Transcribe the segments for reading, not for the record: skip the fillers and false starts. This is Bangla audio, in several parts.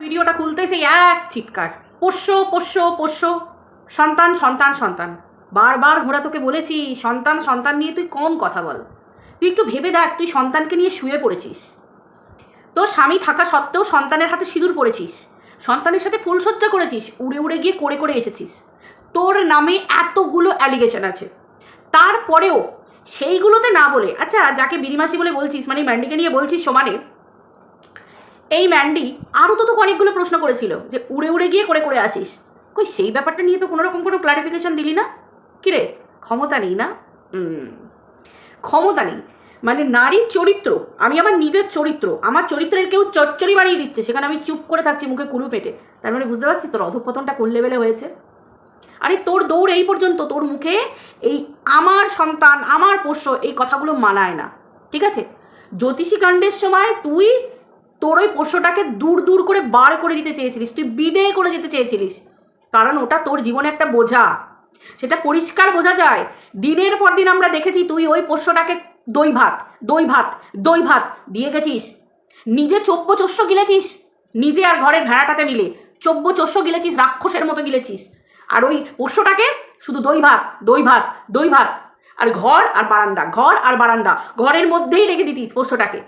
ভিডিওটা খুলতে সেই এক চিৎকার, পোষ্য পোষ্য পোষ্য, সন্তান সন্তান সন্তান। বারবার ঘোরা তোকে বলেছি সন্তান সন্তান নিয়ে তুই কম কথা বল। তুই একটু ভেবে দেখ, তুই সন্তানকে নিয়ে শুয়ে পড়েছিস, তোর স্বামী থাকা সত্ত্বেও সন্তানের হাতে সিঁদুর পড়েছিস, সন্তানের সাথে ফুলসজ্জা করেছিস, উড়ে উড়ে গিয়ে করে করে এসেছিস। তোর নামে এতগুলো অ্যালিগেশন আছে, তারপরেও সেইগুলোতে না বলে, আচ্ছা যাকে বিড়িমাসি বলে বলছিস, মানে ম্যান্ডিকে নিয়ে বলছিস সমানে, এই ম্যান্ডি আরও তো তোকে অনেকগুলো প্রশ্ন করেছিল যে উড়ে উড়ে গিয়ে করে করে আসিস, কই সেই ব্যাপারটা নিয়ে তো কোনো রকম কোনো ক্লারিফিকেশন দিলি না। কিরে, ক্ষমতা নেই না? ক্ষমতা নেই মানে নারীর চরিত্র, আমি আমার নিজের চরিত্র, আমার চরিত্রের কেউ চচ্চড়ি বানিয়ে দিচ্ছে, সেখানে আমি চুপ করে থাকছি মুখে কুলু পেটে। তার মানে বুঝতে পারছিস তোর অধঃপতনটা কোন লেভেলে হয়েছে। আরে তোর দৌড় এই পর্যন্ত, তোর মুখে এই আমার সন্তান আমার পোষ্য এই কথাগুলো মানায় না, ঠিক আছে? জ্যোতিষী কাণ্ডের সময় তুই তোর ওই পোষ্যটাকে দূর দূর করে বার করে দিতে চেয়েছিলিস, তুই বিদে করে যেতে চেয়েছিলিস, কারণ ওটা তোর জীবনে একটা বোঝা, সেটা পরিষ্কার বোঝা যায়। দিনের পর দিন আমরা দেখেছি তুই ওই পোষ্যটাকে দই ভাত দই ভাত দই ভাত দিয়ে গেছিস, নিজে চব্য চস্য গিলেছিস, নিজে আর ঘরের ভেড়াটাতে মিলে চব্য চস্য গিলেছিস, রাক্ষসের মতো গিলেছিস। আর ওই পোষ্যটাকে শুধু দই ভাত দই ভাত দই ভাত, আর ঘর আর বারান্দা ঘর আর বারান্দা, ঘরের মধ্যেই রেখে দিতিস পোষ্যটাকে।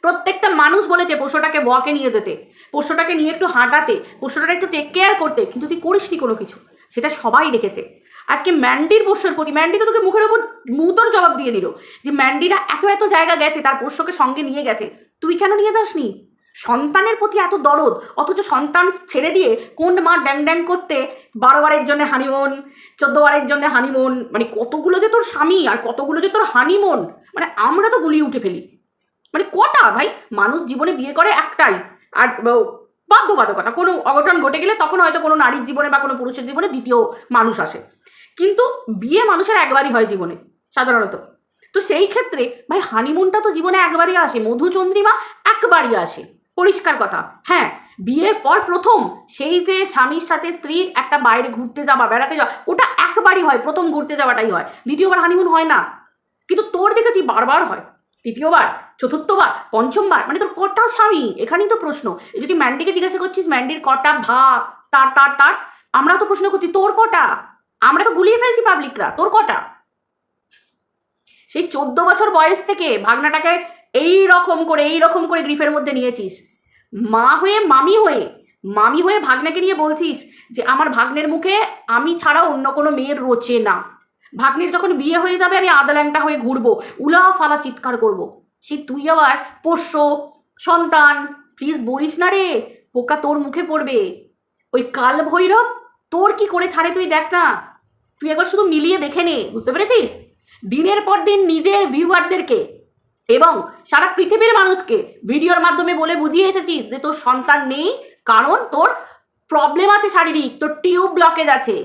প্রত্যেকটা মানুষ বলেছে পোষ্যটাকে ওয়াকে নিয়ে যেতে, পোষ্যটাকে নিয়ে একটু হাঁটাতে, পোষ্যটাকে একটু টেক কেয়ার করতে, কিন্তু তুই করিসনি কোনো কিছু, সেটা সবাই দেখেছে। আজকে ম্যান্ডির পোষ্যের প্রতি, ম্যান্ডি তো তোকে মুখের ওপর মুতর জবাব দিয়ে দিল যে ম্যান্ডিরা এত এত জায়গা গেছে, তার পোষ্যকে সঙ্গে নিয়ে গেছে, তুই কেন নিয়ে যাসনি? সন্তানের প্রতি এত দরদ, অথচ সন্তান ছেড়ে দিয়ে কোন মা ড্যাং ড্যাং করতে 12 বারের জন্য হানিমুন, 14 বারের জন্য হানিমুন, মানে কতগুলো যে তোর স্বামী আর কতগুলো যে তোর হানিমুন, মানে আমরা তো গুলিয়ে উঠে ফেলি। মানে কটা ভাই মানুষ জীবনে বিয়ে করে একটাই, আর বাধ্যবাধকতা কোনো অঘটন ঘটে গেলে তখন হয়তো কোনো নারীর জীবনে বা কোনো পুরুষের জীবনে দ্বিতীয় মানুষ আসে, কিন্তু বিয়ে মানুষের একবারই হয় জীবনে সাধারণত। তো সেই ক্ষেত্রে ভাই হানিমুনটা তো জীবনে একবারই আসে, মধুচন্দ্রিমা একবারই আসে, পরিষ্কার কথা। হ্যাঁ, বিয়ের পর প্রথম সেই যে স্বামীর সাথে স্ত্রীর একটা বাইরে ঘুরতে যাওয়া বেড়াতে যাওয়া, ওটা একবারই হয়, প্রথম ঘুরতে যাওয়াটাই হয়, দ্বিতীয়বার হানিমুন হয় না। কিন্তু তোর দেখেছি বারবার হয়, তৃতীয়বার, চতুর্থবার, পঞ্চমবার, মানে তোর কটা স্বামী, এখানেই তো প্রশ্ন। এই যদি ম্যান্ডিকে জিজ্ঞাসা করছিস ম্যান্ডির কটা ভাব, তার তার তার, আমরা তো প্রশ্ন করছি তোর কটা, আমরা তো গুলিয়ে ফেলছি পাবলিকরা, তোর কটা? সেই 14 বছর বয়স থেকে ভাগনাটাকে এই রকম করে গ্রিফের মধ্যে নিয়েছিস, মা হয়ে মামি হয়ে ভাগ্নেকে নিয়ে বলছিস যে আমার ভাগ্নের মুখে আমি ছাড়া অন্য কোনো মেয়ের রোচে না, ভাগ্নের যখন বিয়ে হয়ে যাবে আমি আদাল্যাংটা হয়ে ঘুরবো, উলা ফালা চিৎকার করব। সে তুই আবার পোষ্য সন্তান, প্লিজ বলিস না রে, পোকা তোর মুখে পড়বে। ওই কাল ভৈরব তোর কি করে ছাড়ে তুই দেখ না, তুই একবার শুধু মিলিয়ে দেখে নে, বুঝতে পেরেছিস? দিনের পর দিন নিজের ভিউয়ারদেরকে এবং সারা পৃথিবীর মানুষকে ভিডিওর মাধ্যমে বলে বুঝিয়ে এসেছিস যে তোর সন্তান নেই, কারণ তোর প্রবলেম আছে শারীরিক, তোর টিউব ব্লকেজ আছে।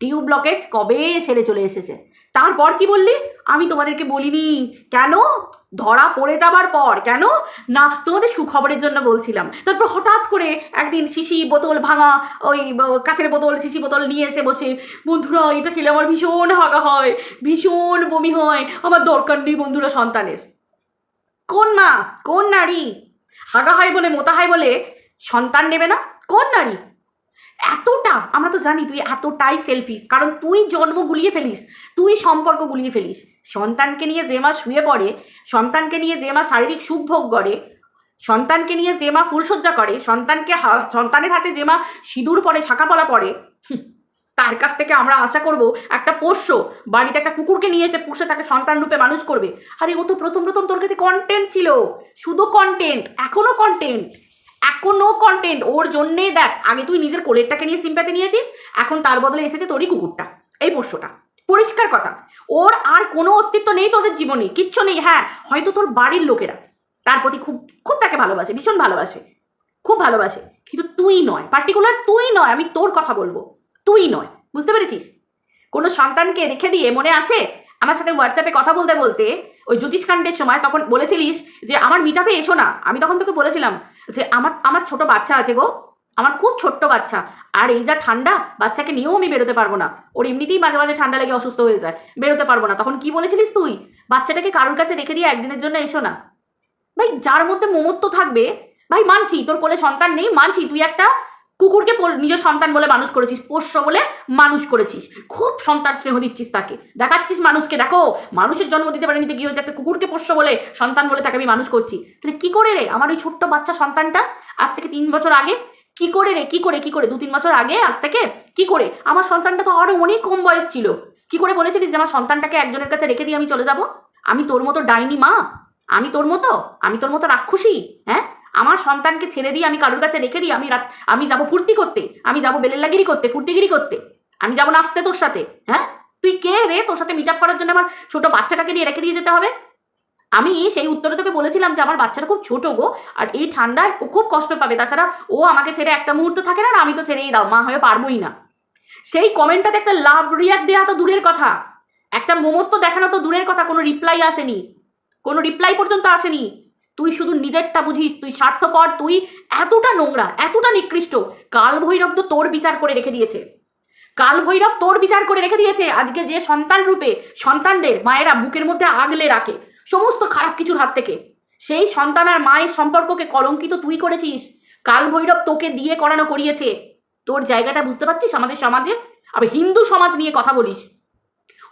টিউব ব্লকেজ কবে সেরে চলে এসেছে, তারপর কি বললি আমি তোমাদেরকে বলিনি? কেন? ধরা পড়ে যাবার পর। কেন না, তোমাদের সুখবরের জন্য বলছিলাম। তারপর হঠাৎ করে একদিন শিশি বোতল ভাঙা, ওই কাচের বোতল শিশি বোতল নিয়ে এসে বসে, বন্ধুরা এটা খেলে আমার ভীষণ হাগা হয়, ভীষণ বমি হয়, আমার দরকার নেই বন্ধুরা সন্তানের। কোন মা, কোন নারী হাগা হয় বলে, মোতা হয় বলে সন্তান নেবে না? কোন নারী? এতটা আমরা তো জানি তুই এতটাই সেলফিশ, কারণ তুই জন্ম গুলিয়ে ফেলিস, তুই সম্পর্ক গুলিয়ে ফেলিস। সন্তানকে নিয়ে যে মা শুয়ে পড়ে, সন্তানকে নিয়ে যে মা শারীরিক সুখ ভোগ করে, সন্তানকে নিয়ে যে মা ফুলসজ্জা করে, সন্তানের হাতে যে মা সিঁদুর পরে, শাঁখাপলা পরে, তার কাছ থেকে আমরা আশা করব একটা পোষ্য বাড়িতে একটা কুকুরকে নিয়ে এসে পুষে তাকে সন্তান রূপে মানুষ করবে। আরে ও তো প্রথম প্রথম তোর কাছে কন্টেন্ট ছিল, শুধু কন্টেন্ট, এখনো কন্টেন্ট ওর জন্যেই দেখ, আগে তুই নিজের কোলেরটাকে নিয়ে সিম্প্যাথি নিয়েছিস, এখন তার বদলে এসেছে তোরই কুকুরটা, এই পোষ্যটা, পরিষ্কার কথা। ওর আর কোনো অস্তিত্ব নেই তোদের জীবনে, কিচ্ছু নেই। হ্যাঁ, হয়তো তোর বাড়ির লোকেরা তার প্রতি খুব খুব তাকে ভালোবাসে, ভীষণ ভালোবাসে, খুব ভালোবাসে, কিন্তু তুই নয়, পার্টিকুলার তুই নয়, আমি তোর কথা বলবো, তুই নয়, বুঝতে পেরেছিস? কোনো সন্তানকে রেখে দিয়ে, মনে আছে আমার সাথে হোয়াটসঅ্যাপে কথা বলতে বলতে ওই জ্যোতিষকাণ্ডের সময় তখন বলেছিলিস যে আমার মিটআপে এসো না, আমি তখন তোকে বলেছিলাম যে আমার ছোট বাচ্চা আছে গো, আমার খুব ছোট্ট বাচ্চা, আর এই যা ঠান্ডা, বাচ্চাকে নিয়েও আমি বেরোতে পারবো না, ওর এমনিতেই মাঝে মাঝে ঠান্ডা লেগে অসুস্থ হয়ে যায়, বেরোতে পারবো না। তখন কি বলেছিলিস তুই? বাচ্চাটাকে কারোর কাছে রেখে দিয়ে একদিনের জন্য এসো না। ভাই যার মধ্যে মমত্ব থাকবে, ভাই মানছি তোর কোলে সন্তান নেই, মানছি তুই একটা কুকুরকে নিজের সন্তান বলে মানুষ করেছিস, পোষ্য বলে মানুষ করেছিস, খুব সন্তান স্নেহ দিচ্ছিস, তাকে দেখাচ্ছিস মানুষকে, দেখো মানুষের জন্ম দিতে পারেনি তো কি হয়েছে, একটা কুকুরকে পোষ্য বলে সন্তান বলে তাকে আমি মানুষ করছি। তাহলে কি করে রে আমার ওই ছোট্ট বাচ্চা সন্তানটা আজ থেকে 3 বছর আগে কি করে রে, কি করে 2-3 বছর আগে আজ থেকে কি করে, আমার সন্তানটা তো আরো অনেক কম বয়স ছিল, কি করে বলেছিলিস যে আমার সন্তানটাকে একজনের কাছে রেখে দিয়ে আমি চলে যাব? আমি তোর মতো ডাইনি মা? আমি তোর মতো রাক্ষসী? হ্যাঁ, আমার সন্তানকে ছেড়ে দিয়ে আমি কারোর কাছে রেখে দিই, আমি যাবো ফুর্তি করতে, আমি যাবো বেলেল্লাগিরি করতে, ফুর্তিগিরি করতে, আমি যাবো নাচতে তোর সাথে? হ্যাঁ, তুই কে রে তোর সাথে মিট আপ করার জন্য আমার ছোট বাচ্চাটাকে নিয়ে রেখে দিয়ে যেতে হবে? আমি সেই উত্তরে তোকে বলেছিলাম যে আমার বাচ্চাটা খুব ছোট গো, আর এই ঠান্ডায় ও খুব কষ্ট পাবে, তাছাড়া ও আমাকে ছেড়ে একটা মুহূর্ত থাকে না, আমি তো ছেড়েই দাও, মা হয়ে পারবোই না। সেই কমেন্টটাতে একটা লাভ রিয়াক্ট দেওয়া তো দূরের কথা, একটা মমত্ব দেখানো তো দূরের কথা, কোনো রিপ্লাই আসেনি, কোনো রিপ্লাই পর্যন্ত আসেনি। তুই শুধু নিজেরটা বুঝিস, তুই স্বার্থপর, তুই এতটা নোংরা, এতটা নিকৃষ্ট। কাল ভৈরব তো তোর বিচার করে রেখে দিয়েছে, কাল ভৈরব তোর বিচার করে রেখে দিয়েছে। আজকে যে সন্তান রূপে সন্তানদের মায়েরা বুকের মধ্যে আগলে রাখে সমস্ত খারাপ কিছুর হাত থেকে, সেই সন্তান আর মায়ের সম্পর্ককে কলঙ্কিত তুই করেছিস, কাল ভৈরব তোকে দিয়ে করানো করিয়েছে। তোর জায়গাটা বুঝতে পারছিস আমাদের সমাজে? আবার হিন্দু সমাজ নিয়ে কথা বলিস,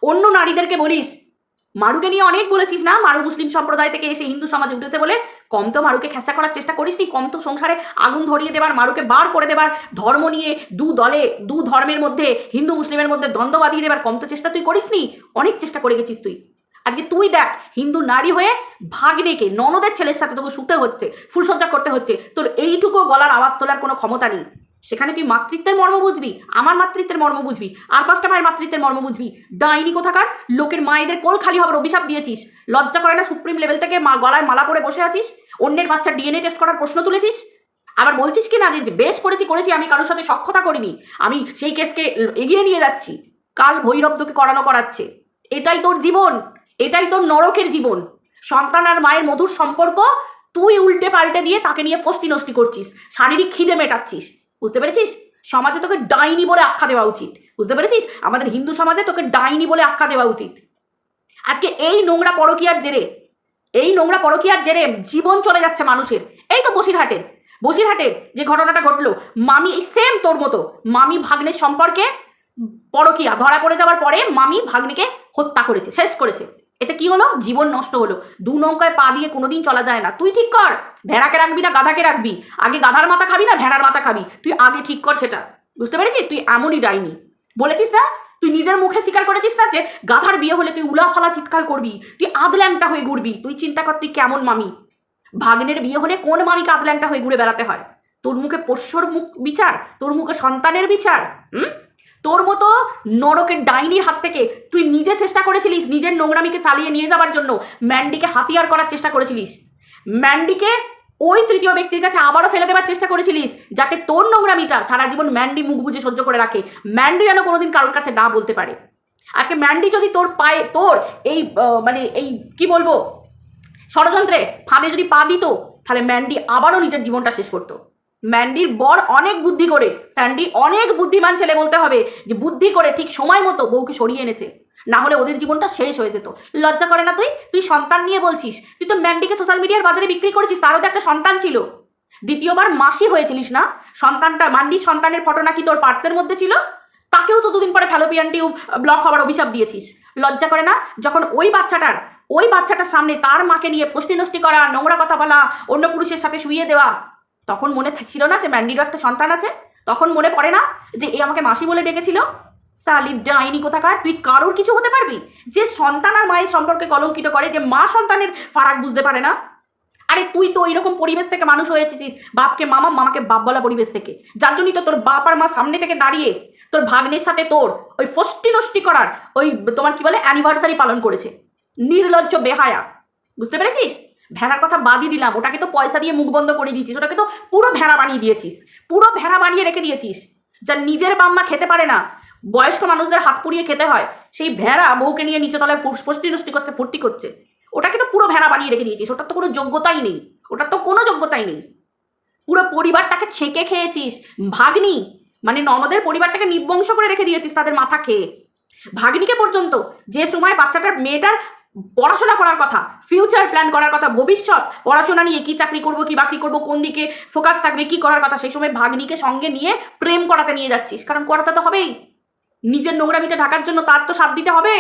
অন্য নারীদেরকে বলিস, মারুকে নিয়ে অনেক বলেছিস না, মারু মুসলিম সম্প্রদায় থেকে এসে হিন্দু সমাজে উঠেছে বলে, কম তো মারুকে খেসা করার চেষ্টা করিসনি, কম তো সংসারে আগুন ধরিয়ে দেবার, মারুকে বার করে দেবার, ধর্ম নিয়ে দু ধর্মের মধ্যে হিন্দু মুসলিমের মধ্যে দ্বন্দ্ব বাঁধিয়ে দেবার কম তো চেষ্টা তুই করিসনি, অনেক চেষ্টা করে গেছিস তুই। আজকে তুই দেখ হিন্দু নারী হয়ে ভাগ্নেকে ননদের ছেলের সাথে তোকে শুতে হচ্ছে, ফুলসজ্জা করতে হচ্ছে, তোর এইটুকু গলার আওয়াজ তোলার কোনো ক্ষমতা নেই। সেখানে তুই মাতৃত্বের মর্ম বুঝবি, আমার মাতৃত্বের মর্ম বুঝবি, আর 5টা মায়ের মাতৃত্বের মর্ম বুঝবি। ডাইনি কোথাকার, লোকের মায়েদের কোল খালি হবার অভিশাপ দিয়েছিস, লজ্জা করে না? সুপ্রিম লেভেল থেকে গলায় মালা পরে বসে আছিস, অন্যের বাচ্চার ডিএনএ টেস্ট করার প্রশ্ন তুলেছিস, আবার বলছিস কি না যে বেশ করেছি, আমি কারোর সাথে সখ্যতা করিনি, আমি সেই কেসকে এগিয়ে নিয়ে যাচ্ছি। কাল ভৈরব তোকে করাচ্ছে, এটাই তোর জীবন, এটাই তোর নরকের জীবন। সন্তান আর মায়ের মধুর সম্পর্ক তুই উল্টে পাল্টে দিয়ে তাকে নিয়ে ফষ্টি নষ্টি করছিস, শারীরিক খিদে মেটাচ্ছিস, বুঝতে পেরেছিস? সমাজে তোকে ডাইনি বলে আখ্যা দেওয়া উচিত, বুঝতে পেরেছিস? আমাদের হিন্দু সমাজে তোকে ডাইনি বলে আখ্যা দেওয়া উচিত। আজকে এই নোংরা পরকীয়ার জেরে জীবন চলে যাচ্ছে মানুষের। এই তো বসিরহাটের যে ঘটনাটা ঘটলো, মামি সেম তোর মতো, মামি ভাগ্নের সম্পর্কে পরকীয়া ধরা পড়ে যাওয়ার পরে মামি ভাগ্নিকে হত্যা করেছে, শেষ করেছে। এতে কি হলো? জীবন নষ্ট হলো। 2 নৌকায় পা দিয়ে কোনোদিন চলা যায় না। তুই ঠিক কর, ভেড়াকে রাখবি না গাধাকে রাখবি, আগে গাধার মাথা খাবি না ভেড়ার মাথা খাবি, তুই আগে ঠিক কর সেটা, বুঝতে পেরেছিস? তুই এমনই ডাইনি, বলেছিস না, তুই নিজের মুখে স্বীকার করেছিস না যে গাধার বিয়ে হলে তুই উলাফালা চিৎকার করবি, তুই আদল্যাংটা হয়ে ঘুরবি। তুই চিন্তা কর তুই কেমন মামি। ভাগ্নের বিয়ে হলে কোন মামিকে আদল্যাংটা হয়ে ঘুরে বেড়াতে হয়? তোর মুখে পোষ্যর মুখ বিচার, তোর মুখে সন্তানের বিচার। তোর মতো নরকের ডাইনির হাত থেকে তুই নিজে চেষ্টা করেছিলিস নিজের নোংরামিকে চালিয়ে নিয়ে যাওয়ার জন্য, ম্যান্ডিকে হাতিয়ার করার চেষ্টা করেছিলিস, ম্যান্ডিকে ওই তৃতীয় ব্যক্তির কাছে আবারও ফেলে দেওয়ার চেষ্টা করেছিলিস, যাতে তোর নোংরামিটা সারা জীবন ম্যান্ডি মুখ বুঝে সহ্য করে রাখে, ম্যান্ডি যেন কোনোদিন কারোর কাছে না বলতে পারে। আজকে ম্যান্ডি যদি তোর পায়ে, তোর এই এই কি বলবো ষড়যন্ত্রে ফাঁদে যদি পা দিত, তাহলে ম্যান্ডি আবারও নিজের জীবনটা শেষ করতো। ম্যান্ডির বর অনেক বুদ্ধি করে, স্যান্ডি অনেক বুদ্ধিমান ছেলে বলতে হবে, যে বুদ্ধি করে ঠিক সময় মতো বউকে সরিয়ে এনেছে, না হলে ওদের জীবনটা শেষ হয়ে যেত। লজ্জা করে না? তুই সন্তান নিয়ে বলছিস, তুই তো ম্যান্ডিকে সোশ্যাল মিডিয়ার বাজারে বিক্রি করেছিস, তারও তো একটা সন্তান ছিল, দ্বিতীয়বার মাসি হয়েছিলিস না? ম্যান্ডির সন্তানের ফটো নাকি তোর পার্টসের মধ্যে ছিল, তাকেও তো 2 দিন পরে ফ্যালোপিয়ান টিউব ব্লক হওয়ার অভিশাপ দিয়েছিস। লজ্জা করে না? যখন ওই বাচ্চাটার সামনে তার মাকে নিয়ে ফষ্টি নষ্টি করা, নোংরা কথা বলা, অন্য পুরুষের সাথে শুইয়ে দেওয়া, তখন মনে ছিল না যে ম্যান্ডিরও একটা সন্তান আছে? তখন মনে পড়ে না যে এ আমাকে মাসি বলে ডেকেছিল? সালি ডাইনি কোথাকার, তুই কারোর কিছু হতে পারবি? যে সন্তান আর মায়ের সম্পর্কে কলঙ্কিত করে, যে মা সন্তানের ফারাক বুঝতে পারে না। আরে তুই তো ওইরকম পরিবেশ থেকে মানুষ হয়েছিস, বাপকে মামা মামাকে বাপ বলা পরিবেশ থেকে, যার জন্যই তো তোর বাপ আর মা সামনে থেকে দাঁড়িয়ে তোর ভাগ্নের সাথে তোর ওই ফষ্টি নষ্টি করার ওই তোমার কি বলে অ্যানিভার্সারি পালন করেছে। নির্লজ্জ বেহায়া, বুঝতে পেরেছিস? ভেড়ার কথা বাদই দিলাম, ওটাকে তো পয়সা দিয়ে মুখ বন্ধ করে দিয়েছিস, ওটাকে তো পুরো ভেড়া বানিয়ে দিয়েছিস, পুরো ভেড়া বানিয়ে রেখে দিয়েছিস। যার নিজের বাম্মা খেতে পারে না, বয়স্ক মানুষদের হাত পুড়িয়ে খেতে হয়, সেই ভেড়া বউকে নিয়ে নিচে তলায় ফষ্টি নষ্টি করছে, ফুর্তি করছে, ওটাকে তো পুরো ভেড়া বানিয়ে রেখে দিয়েছিস। ওটার তো কোনো যোগ্যতাই নেই, পুরো পরিবারটাকে ছেঁকে খেয়েছিস। ভাগ্নি মানে ননদের পরিবারটাকে নিবংশ করে রেখে দিয়েছিস তাদের মাথা খেয়ে। ভাগ্নিকে পর্যন্ত যে সময় মেয়েটার পড়াশোনা করার কথা, ফিউচার প্ল্যান করার কথা, ভবিষ্যৎ পড়াশোনা নিয়ে কি চাকরি করব, কি বাকরি করব, কোন দিকে ফোকাস থাকবে, কি করার কথা, সেই সময় ভাগ্নিকে সঙ্গে নিয়ে প্রেম করাতে নিয়ে যাচ্ছিস। কারণ করাতে তো হবেই, নিজের নোংরামিটা ঢাকার জন্য তার তো সাথ দিতে হবে।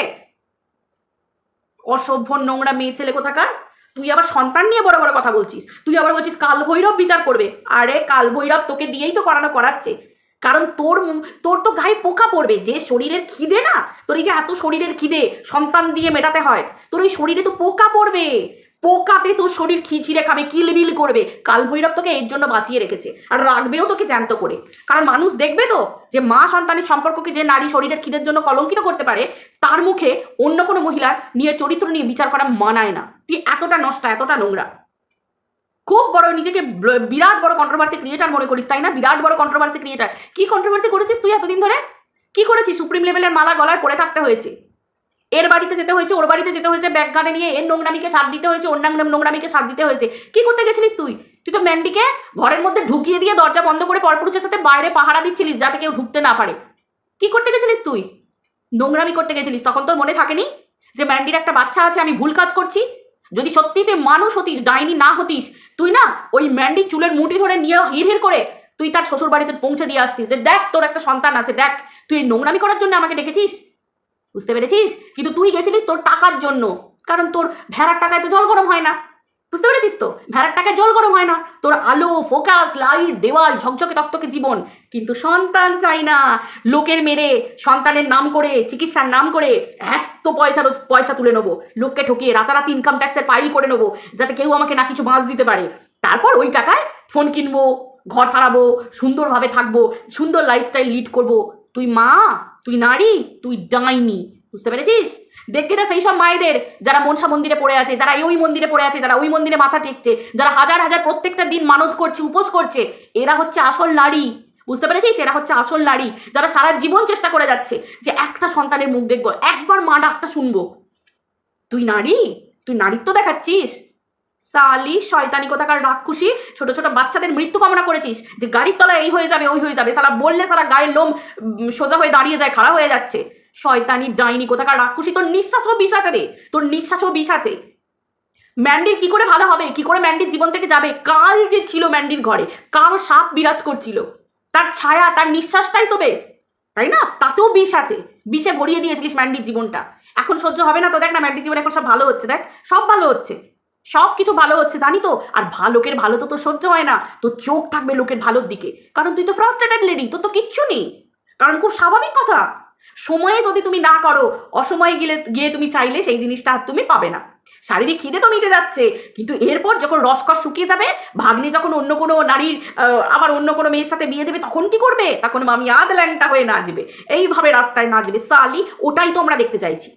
অসভ্য নোংরা মেয়ে ছেলে কোথাকার। তুই আবার সন্তান নিয়ে বড় বড় কথা বলছিস, তুই আবার বলছিস কাল ভৈরব বিচার করবে। আরে কাল ভৈরব তোকে দিয়েই তো করাচ্ছে। কারণ তোর তো গায়ে পোকা পড়বে। যে শরীরের খিদে না, তোর এই যে এত শরীরের খিদে সন্তান দিয়ে মেটাতে হয়, তোর ওই শরীরে তো পোকা পড়বে। পোকাতে তোর শরীর ছিঁড়ে খাবে, কিলবিল করবে। কাল ভৈরব তোকে এর জন্য বাঁচিয়ে রেখেছে, আর রাখবেও তোকে জ্যান্ত করে। কারণ মানুষ দেখবে তো যে মা সন্তানের সম্পর্ককে যে নারী শরীরের খিদের জন্য কলঙ্কিত করতে পারে, তার মুখে অন্য কোনো মহিলার নিয়ে চরিত্র নিয়ে বিচার করা মানায় না। তুই এতটা নষ্ট, এতটা নোংরা, খুব বড় নিজেকে বিরাট বড় কন্ট্রোভার্সি ক্রিয়েটার মনে করিস, তাই না? বিরাট বড় কন্ট্রোভার্সি ক্রিয়েটার। কি কন্ট্রোভার্সি করেছিস তুই এতদিন ধরে? কি করেছিস? সুপ্রিম লেভেলের মালা গলায় পড়ে থাকতে হয়েছে, এর বাড়িতে যেতে হয়েছে, ওর বাড়িতে যেতে হয়েছে, ব্যাগ গানে নিয়ে এর নোংরামিকে সাথ দিতে হয়েছে, অন্য নোংরামিকে সাথ দিতে হয়েছে। কি করতে গেছিলিস তুই? তুই তো ম্যান্ডিকে ঘরের মধ্যে ঢুকিয়ে দিয়ে দরজা বন্ধ করে পরপুরুষের সাথে বাইরে পাহারা দিচ্ছিলিস যাতে কেউ ঢুকতে না পারে। কি করতে গেছিলিস তুই? নোংরামি করতে গেছিলিস। তখন তোর মনে থাকেনি যে ম্যান্ডির একটা বাচ্চা আছে, আমি ভুল কাজ করছি? যদি সত্যি তুই মানুষ হতিস, ডাইনি না হতিস, তুই না ওই ম্যান্ডির চুলের মুঠি ধরে নিয়ে হিড় করে তুই তার শ্বশুর বাড়িতে পৌঁছে দিয়ে আসতিস যে দেখ তোর একটা সন্তান আছে, দেখ। তুই নোংরামি করার জন্য আমাকে ডেকেছিস, বুঝতে পেরেছিস? কিন্তু তুই গেছিলিস তোর টাকার জন্য। কারণ তোর ভেড়ার টাকায় তো জল গরম হয় না, বুঝতে পেরেছিস তো? ভেড়ার টাকায় জল গরম হয় না। তোর আলো, ফোকাস, লাইট, দেওয়াল, ঝকঝকে তকতকে জীবন। কিন্তু সন্তান চাই না। লোকের মেরে সন্তানের নাম করে, চিকিৎসার নাম করে এত পয়সা তুলে নেবো, লোককে ঠকিয়ে রাতারাতি ইনকাম ট্যাক্সের ফাইল করে নেবো, যাতে কেউ আমাকে না কিছু বাঁচ দিতে পারে। তারপর ওই টাকায় ফোন কিনবো, ঘর সারাবো, সুন্দরভাবে থাকবো, সুন্দর লাইফস্টাইল লিড করবো। তুই মা, তুই নারী, তুই ডাইনি, বুঝতে পেরেছিস? দেখতে না সেই সব মায়েদের যারা মনসা মন্দিরে পড়ে আছে, যারা ওই মন্দিরে পড়ে আছে, যারা ওই মন্দিরে মাথা টেকছে, যারা হাজার হাজার প্রত্যেকটা দিন মানত করছে, উপোস করছে, এরা হচ্ছে আসল নারী, বুঝতে পেরেছিস? এরা হচ্ছে আসল নারী, যারা সারা জীবন চেষ্টা করে যাচ্ছে যে একটা সন্তানের মুখ দেখবো, একবার মা ডাকটা শুনবো। তুই নারী, তুই নারীত্ব দেখাচ্ছিস। সালি শয়তানি কোথাকার রাক্ষসী, ছোট ছোট বাচ্চাদের মৃত্যু কামনা করেছিস যে গাড়ির তলায় এই হয়ে যাবে, ওই হয়ে যাবে। সালা বললে সালা গায়ের লোম সোজা হয়ে দাঁড়িয়ে যায়, খাড়া হয়ে যাচ্ছে। শয়তানি ডাইনি কোথাকার রাক্ষসী, তোর নিঃশ্বাসও বিষ আছে রে, তোর নিঃশ্বাসও বিষ আছে। ম্যান্ডির কি করে ভালো হবে, কি করে ম্যান্ডির জীবন থেকে যাবে? কাল যে ছিল ম্যান্ডির ঘরে, কাল সাপ বিরাজ করছিল, তার ছায়া, তার নিঃশ্বাসটাই তো বেশ, তাই না? তাতেও বিষ আছে, বিষে ভরিয়ে দিয়েছিলিস ম্যান্ডির জীবনটা। এখন সহ্য হবে না তো? দেখ না ম্যান্ডির জীবন এখন সব ভালো হচ্ছে, দেখ সব ভালো হচ্ছে, সব কিছু ভালো হচ্ছে, জানি তো। আর লোকের ভালো তো তোর সহ্য হয় না, তোর চোখ থাকবে লোকের ভালোর দিকে, কারণ তুই তো ফ্রাস্ট্রেটেড লেডি, তোর তো কিচ্ছু নেই। কারণ খুব স্বাভাবিক কথা, সময়ে যদি তুমি না করো, অসময়ে গিয়ে তুমি চাইলে সেই জিনিসটা আর তুমি পাবে না। শারীরিক খিদে তো মিটে যাচ্ছে, কিন্তু এরপর যখন রসকস শুকিয়ে যাবে, ভাগ্নি যখন অন্য কোনো নারীর আবার অন্য কোনো মেয়ের সাথে বিয়ে দেবে, তখন কি করবে? তখন মামি ল্যাংটা হয়ে নাচবে, এইভাবে রাস্তায় নাচবে। সালি, ওটাই তো আমরা দেখতে চাইছি।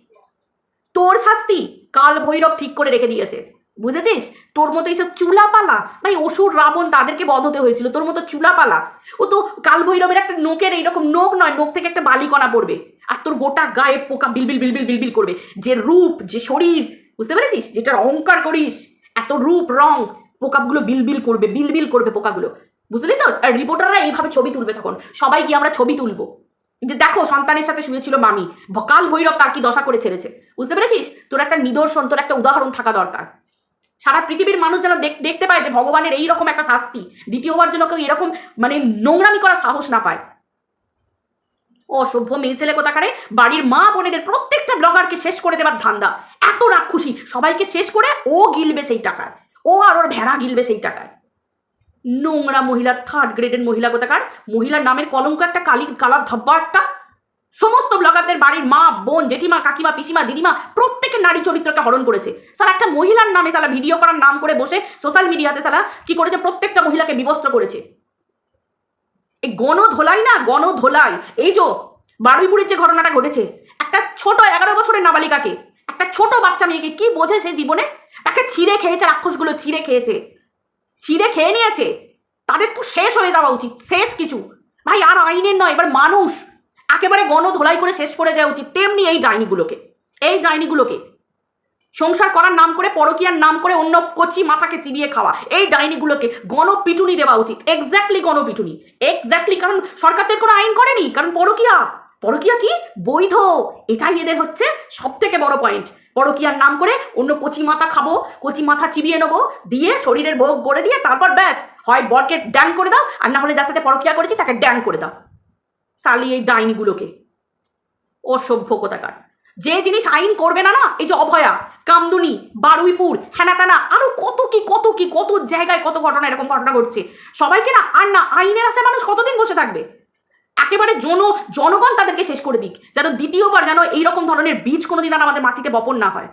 তোর শাস্তি কাল ভৈরব ঠিক করে রেখে দিয়েছে, বুঝেছিস? তোর মতো এইসব চুলাপালা, ভাই অসুর রাবণ তাদেরকে বধ হতে হয়েছিল, তোর মতো চুলাপালা। ও তো কাল ভৈরবের একটা নোকের এইরকম নোক নয়, নোক থেকে একটা বালিকণা পড়বে, আর তোর গোটা গায়ে পোকা বিলবিল বিলবিল বিলবিল করবে। যে রূপ, যে শরীর, বুঝতে পেরেছিস? যেটার অহংকার করিস, এত রূপ রং, পোকাগুলো বিলবিল করবে, বিলবিল করবে পোকাগুলো, বুঝলি তো? আর রিপোর্টাররা এইভাবে ছবি তুলবে, তখন সবাই গিয়ে আমরা ছবি তুলবো যে দেখো সন্তানের সাথে শুয়েছিল মামি, কাল ভৈরব তার কি দশা করে ছেড়েছে, বুঝতে পেরেছিস? তোর একটা নিদর্শন, তোর একটা উদাহরণ থাকা দরকার। সারা পৃথিবীর মানুষ যেন দেখতে পায় যে ভগবানের এইরকম একটা শাস্তি দ্বিতীয়বার যেন কেউ এরকম মানে নোংরামি করার সাহস না পায়। অসভ্য মেয়ে ছেলে কোথাকারে, বাড়ির মা বোনেদের প্রত্যেকটা ব্লগারকে শেষ করে দেবার ধান্দা, এত রাক্ষসী, সবাইকে শেষ করে ও গিলবে সেই টাকায়, ও আর ওর ভেড়া গিলবে সেই টাকায়। নোংরা মহিলা, থার্ড গ্রেডের মহিলা কোথাকার, মহিলার নামের কলঙ্ক একটা, কালার ধব্বা একটা। সমস্ত ব্লগারদের বাড়ির মা, বোন, জেঠিমা, কাকিমা, পিসিমা, দিদিমা প্রত্যেকের নারী চরিত্রকে হরণ করেছে। সালা একটা মহিলার নামে সালা ভিডিও করার নাম করে বসে সোশ্যাল মিডিয়াতে সালা কি করেছে, প্রত্যেকটা মহিলাকে বিবস্ত্র করেছে। এই গণধোলাই না, গণধোলাই। এই যে বারুইপুরের যে ঘটনাটা ঘটেছে, একটা ছোট 11 বছরের নাবালিকাকে, একটা ছোট বাচ্চা মেয়েকে কি বোঝে সে জীবনে, তাকে ছিঁড়ে খেয়েছে, রাক্ষসগুলো ছিঁড়ে খেয়েছে, ছিঁড়ে খেয়ে নিয়েছে। তাদের তো শেষ হয়ে যাওয়া উচিত, শেষ কিছু ভাই, আর আইনের নয়, এবার মানুষ একেবারে গণধোলাই করে শেষ করে দেওয়া উচিত। তেমনি এই ডাইনিগুলোকে সংসার করার নাম করে, পরকীয়ার নাম করে অন্য কচি মাথাকে চিবিয়ে খাওয়া এই ডাইনিগুলোকে গণপিটুনি দেওয়া উচিত, এক্স্যাক্টলি গণপিটুনি, এক্স্যাক্টলি। কারণ সরকার তো কোনো আইন করেনি, কারণ পরকীয়া কি বৈধ, এটাই এদের হচ্ছে সব থেকে বড় পয়েন্ট। পরকীয়ার নাম করে অন্য কচি মাথা খাবো, কচি মাথা চিবিয়ে নেবো, দিয়ে শরীরের ভোগ করে দিয়ে তারপর ব্যাস হয় বরকে ড্যাং করে দাও, আর না হলে যার সাথে পরকীয়া করেছি তাকে ড্যাং করে দাও। সালি এই ডাইনিগুলোকে, অসভ্য কোথাকার। যে জিনিস আইন করবে না, না এই যে অভয়া, কামদুনি, বারুইপুর, হেনাতানা, আরো কত কি কত জায়গায় কত ঘটনা, এরকম ঘটনা ঘটছে। সবাইকে না আর না আইনের আশায় মানুষ কতদিন বসে থাকবে? একেবারে জনগণ তাদেরকে শেষ করে দিক, যেন দ্বিতীয়বার যেন এইরকম ধরনের বীজ কোনোদিন আর আমাদের মাটিতে বপন না হয়।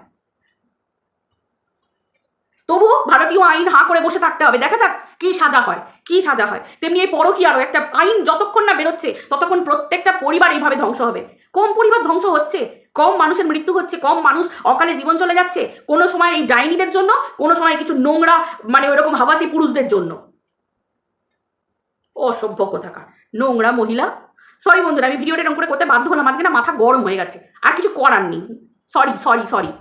তবুও ভারতীয় আইন হা করে বসে থাকতে হবে, দেখা যাক কি সাজা হয়, কি সাজা হয়। তেমনি এই পরকীয়ারও একটা আইন যতক্ষণ না বেরোচ্ছে ততক্ষণ প্রত্যেকটা পরিবার এইভাবে ধ্বংস হবে। কম পরিবার ধ্বংস হচ্ছে, কম মানুষের মৃত্যু হচ্ছে, কম মানুষ অকালে জীবন চলে যাচ্ছে, কোনো সময় এই ডাইনিদের জন্য, কোনো সময় কিছু নোংরা মানে ওইরকম হাওয়াসি পুরুষদের জন্য। অসভ্য কোথাকার, নোংরা মহিলা। সরি বন্ধুরা, আমি ভিডিওটা এরকম করে করতে বাধ্য হলাম, আজকে না মাথা গরম হয়ে গেছে, আর কিছু করার নেই। সরি।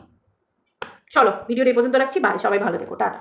চলো ভিডিওটা এই পর্যন্ত রাখছি, বাই, সবাই ভালো থেকো, টাটা।